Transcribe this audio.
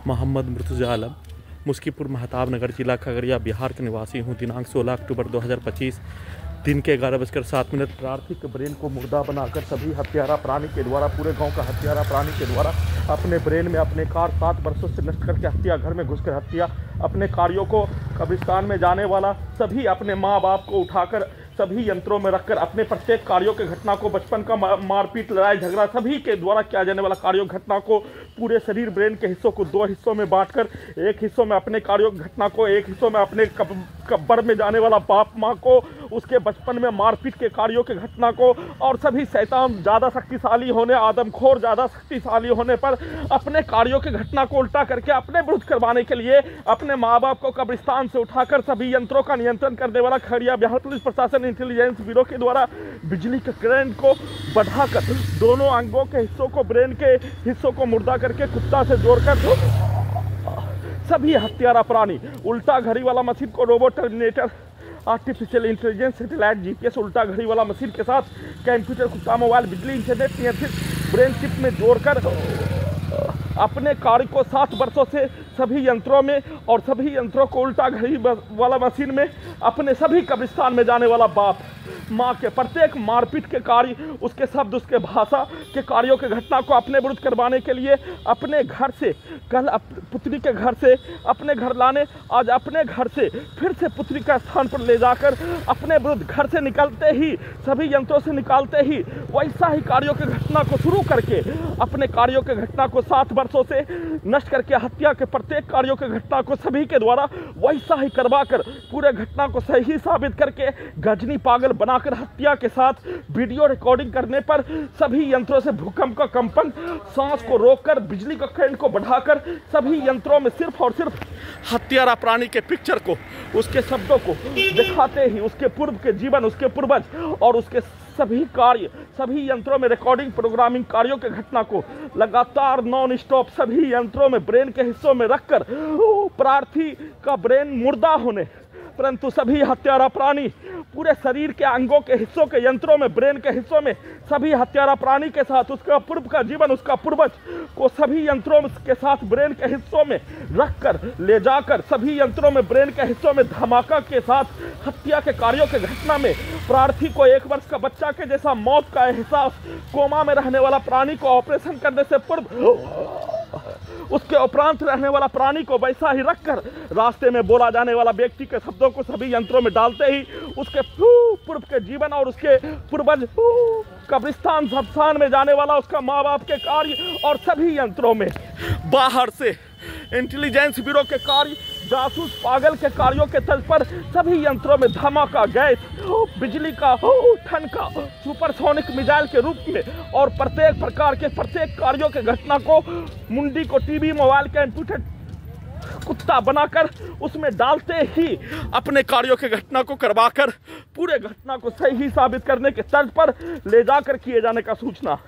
मोहम्मद मुर्तज़ा आलम, मुस्कीपुर महताब नगर, जिला खगड़िया, बिहार का निवासी हूँ। दिनांक 16 अक्टूबर 2025 दिन के 11:07 प्रार्थी के ब्रेन को मुर्दा बनाकर सभी हत्यारा प्राणी के द्वारा, पूरे गांव का हत्यारा प्राणी के द्वारा अपने ब्रेन में अपने कार 7 वर्षों से नष्ट करके हत्या, घर में घुसकर हत्या, अपने कार्यों को कब्रिस्तान में जाने वाला सभी अपने माँ बाप को उठाकर सभी यंत्रों में रखकर अपने प्रत्येक कार्यों के घटना को, बचपन का मारपीट, लड़ाई झगड़ा सभी के द्वारा किया जाने वाला कार्यों घटना को, पूरे शरीर ब्रेन के हिस्सों को 2 हिस्सों में बांटकर, एक हिस्सों में अपने कार्यों की घटना को, एक हिस्सों में अपने कब्र में जाने वाला बाप माँ को, उसके बचपन में मारपीट के कार्यों के घटना को, और सभी शैतान ज़्यादा शक्तिशाली होने, आदमखोर ज़्यादा शक्तिशाली होने पर अपने कार्यों की घटना को उल्टा करके अपने विरुद्ध करवाने के लिए अपने माँ बाप को कब्रिस्तान से उठाकर सभी यंत्रों का नियंत्रण करने वाला खगड़िया बिहार पुलिस प्रशासन इंटेलिजेंस ब्यूरो के द्वारा बिजली के करंट को बढ़ाकर दोनों अंगों के हिस्सों को, ब्रेन के हिस्सों को मुर्दा करके कुत्ता से जोड़कर सभी हत्यारा प्राणी, उल्टा घड़ी वाला मशीन को robot, terminator, artificial intelligence, satellite, GPS, उल्टा घड़ी वाला मशीन के साथ कंप्यूटर, कुत्ता, मोबाइल, बिजली, इंटरनेट नियंत्रित ब्रेन चिप में जोड़कर अपने कार्य को 7 वर्षों से सभी यंत्रों में और सभी यंत्रों को उल्टा घड़ी वाला मशीन में अपने सभी कब्रिस्तान में जाने वाला बाप माँ के प्रत्येक मारपीट के कार्य, उसके शब्द, उसके भाषा के कार्यों के घटना को अपने विरुद्ध करवाने के लिए अपने घर से, कल पुत्री के घर से अपने घर लाने, आज अपने घर से फिर से पुत्री का स्थान पर ले जाकर अपने विरुद्ध घर से निकलते ही, सभी यंत्रों से निकालते ही वैसा ही कार्यों के घटना को शुरू करके अपने कार्यों के घटना को 7 वर्षों से नष्ट करके हत्या के प्रत्येक कार्यों के घटना को सभी के द्वारा वैसा ही करवाकर पूरे घटना को सही साबित करके गजनी पागल बनाकर हत्या के साथ वीडियो रिकॉर्डिंग करने पर सभी यंत्रों से भूकंप का कंपन, सांस को रोककर बिजली का करंट को बढ़ाकर सभी यंत्रों में सिर्फ और सिर्फ हत्यारा प्राणी के पिक्चर को, उसके शब्दों को दिखाते ही उसके पूर्व के जीवन, उसके पूर्वज और उसके सभी कार्य, सभी यंत्रों में रिकॉर्डिंग, प्रोग्रामिंग कार्यों के घटना को लगातार नॉन स्टॉप सभी यंत्रों में ब्रेन के हिस्सों में रखकर प्रार्थी का ब्रेन मुर्दा होने, परंतु सभी हत्यारा प्राणी पूरे शरीर के अंगों के हिस्सों के यंत्रों में, ब्रेन के हिस्सों में सभी हत्यारा प्राणी के साथ उसका पूर्व का जीवन, उसका पूर्वज को सभी यंत्रों के साथ ब्रेन के हिस्सों में रखकर ले जाकर सभी यंत्रों में ब्रेन के हिस्सों में धमाका के साथ हत्या के कार्यों के घटना में प्रार्थी को 1 वर्ष का बच्चा के जैसा मौत का एहसास, कोमा में रहने वाला प्राणी को ऑपरेशन करने से पूर्व उसके उपरांत रहने वाला प्राणी को वैसा ही रखकर रास्ते में बोला जाने वाला व्यक्ति के शब्दों को सभी यंत्रों में डालते ही उसके पूर्व के जीवन और उसके पूर्वज कब्रिस्तान शमशान में जाने वाला उसका माँ बाप के कार्य और सभी यंत्रों में बाहर से इंटेलिजेंस ब्यूरो के कार्य, जासूस पागल के कार्यों के तर्ज पर सभी यंत्रों में धमाका, गैस, बिजली का ठनका, सुपरसोनिक मिसाइल के रूप में और प्रत्येक प्रकार के प्रत्येक कार्यों के घटना को मुंडी को टीवी, मोबाइल, कंप्यूटर, कुत्ता बनाकर उसमें डालते ही अपने कार्यों के घटना को करवाकर पूरे घटना को सही साबित करने के तर्ज पर ले जाकर किए जाने का सूचना।